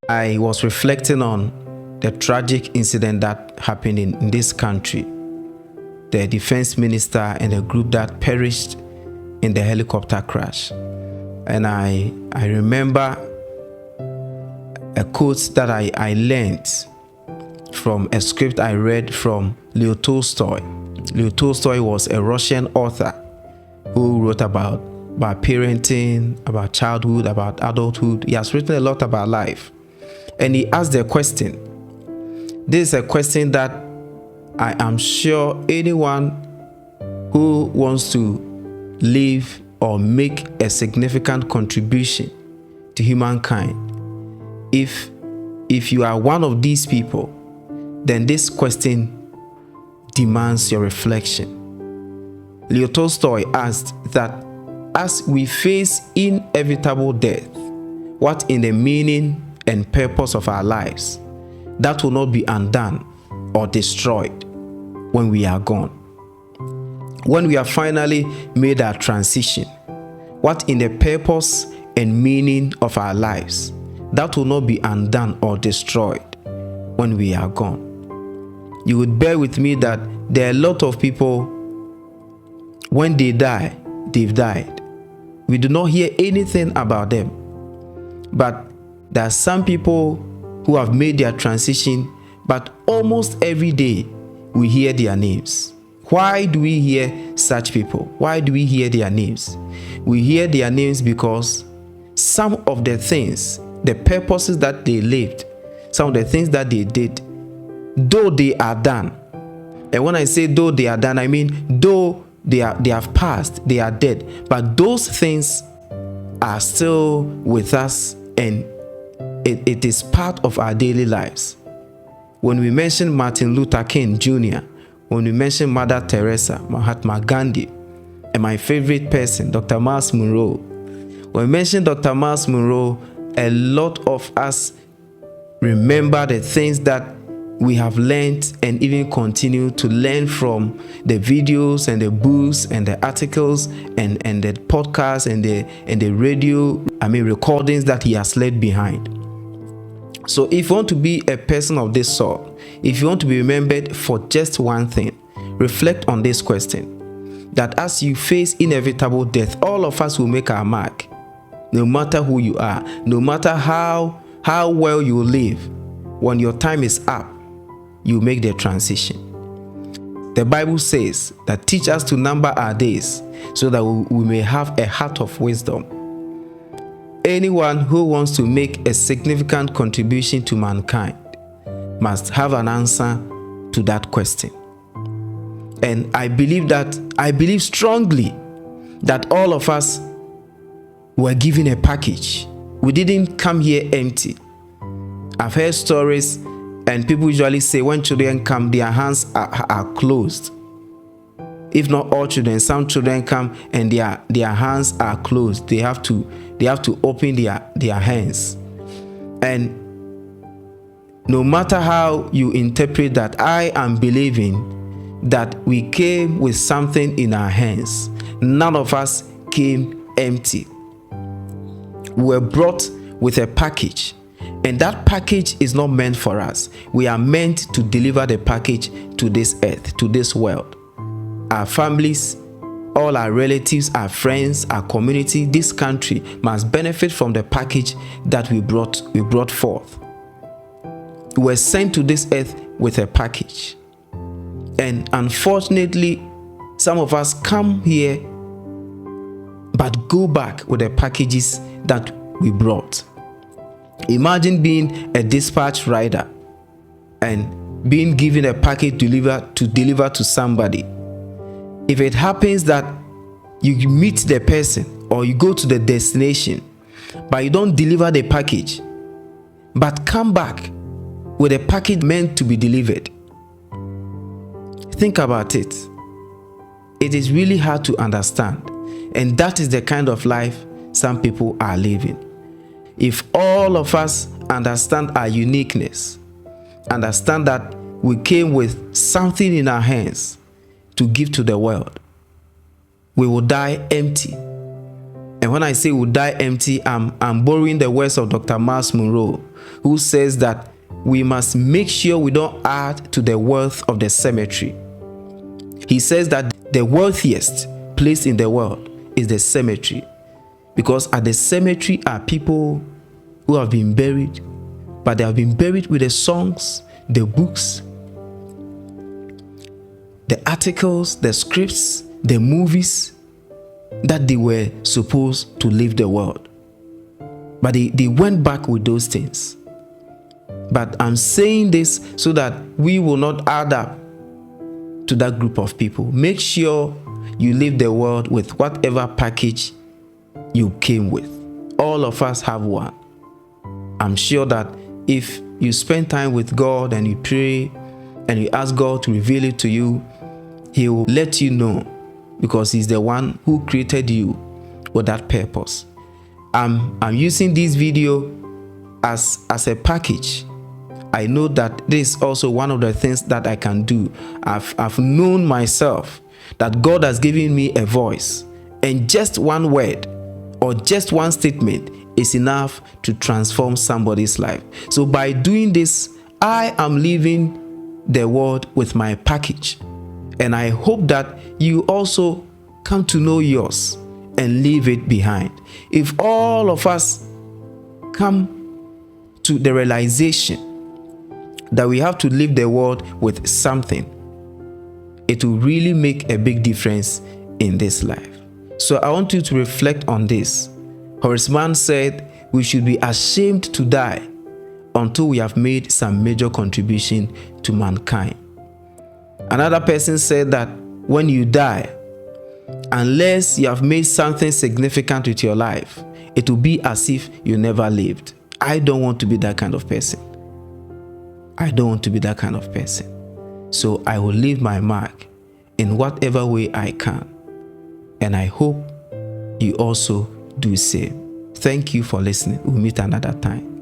I was reflecting on the tragic incident that happened in this country. The defense minister and the group that perished in the helicopter crash. And I remember a quote that I learned from a script I read from Leo Tolstoy. Leo Tolstoy was a Russian author who wrote about parenting, about childhood, about adulthood. He has written a lot about life. And he asked the question. This is a question that I am sure anyone who wants to live or make a significant contribution to humankind, if you are one of these people, then this question demands your reflection. Leo Tolstoy asked that as we face inevitable death, what in the meaning and purpose of our lives that will not be undone or destroyed when we are gone? When we have finally made our transition, what in the purpose and meaning of our lives that will not be undone or destroyed when we are gone? You would bear with me that there are a lot of people, when they die, they've died. We do not hear anything about them. But there are some people who have made their transition, but almost every day we hear their names. Why do we hear such people? Why do we hear their names? We hear their names because some of the things, the purposes that they lived, some of the things that they did, though they are done. And when I say though they are done, I mean though they have passed, they are dead. But those things are still with us, and it is part of our daily lives. When we mention Martin Luther King Jr., when we mention Mother Teresa, Mahatma Gandhi, and my favorite person, Dr. Myles Munroe, when we mention Dr. Myles Munroe, a lot of us remember the things that we have learned and even continue to learn from the videos and the books and the articles and the podcasts and the radio, recordings that he has left behind. So if you want to be a person of this sort, if you want to be remembered for just one thing, reflect on this question, that as you face inevitable death, all of us will make our mark. No matter who you are, no matter how well you live, when your time is up, you make the transition. The Bible says that teach us to number our days so that we may have a heart of wisdom. Anyone who wants to make a significant contribution to mankind must have an answer to that question. And I believe strongly that all of us were given a package. We didn't come here empty. I've heard stories, and people usually say when children come, their hands are closed. If not all children, some children come and their hands are closed. They have to open their hands. And no matter how you interpret that, I am believing that we came with something in our hands. None of us came empty. We were brought with a package. And that package is not meant for us. We are meant to deliver the package to this earth, to this world. Our families, all our relatives, our friends, our community, this country must benefit from the package that we brought forth. We were sent to this earth with a package. And unfortunately, some of us come here but go back with the packages that we brought. Imagine being a dispatch rider and being given a package to deliver to somebody. If it happens that you meet the person or you go to the destination, but you don't deliver the package, but come back with a package meant to be delivered, think about it. It is really hard to understand. And that is the kind of life some people are living. If all of us understand our uniqueness, understand that we came with something in our hands to give to the world, we will die empty. And when I say we'll die empty, I'm borrowing the words of Dr. Myles Munroe, who says that we must make sure we don't add to the wealth of the cemetery. He says that the wealthiest place in the world is the cemetery, because at the cemetery are people who have been buried, but they have been buried with the songs, the books, the articles, the scripts, the movies that they were supposed to leave the world. But they went back with those things. But I'm saying this so that we will not add up to that group of people. Make sure you leave the world with whatever package you came with. All of us have one. I'm sure that if you spend time with God and you pray and you ask God to reveal it to you, He will let you know, because He's the one who created you with that purpose. I'm using this video as a package. I know that this is also one of the things that I can do. I've known myself that God has given me a voice, and just one word or just one statement is enough to transform somebody's life. So by doing this, I am leaving the world with my package. And I hope that you also come to know yours and leave it behind. If all of us come to the realization that we have to leave the world with something, it will really make a big difference in this life. So I want you to reflect on this. Horace Mann said we should be ashamed to die until we have made some major contribution to mankind. Another person said that when you die, unless you have made something significant with your life, it will be as if you never lived. I don't want to be that kind of person. I don't want to be that kind of person. So I will leave my mark in whatever way I can. And I hope you also do the same. Thank you for listening. We'll meet another time.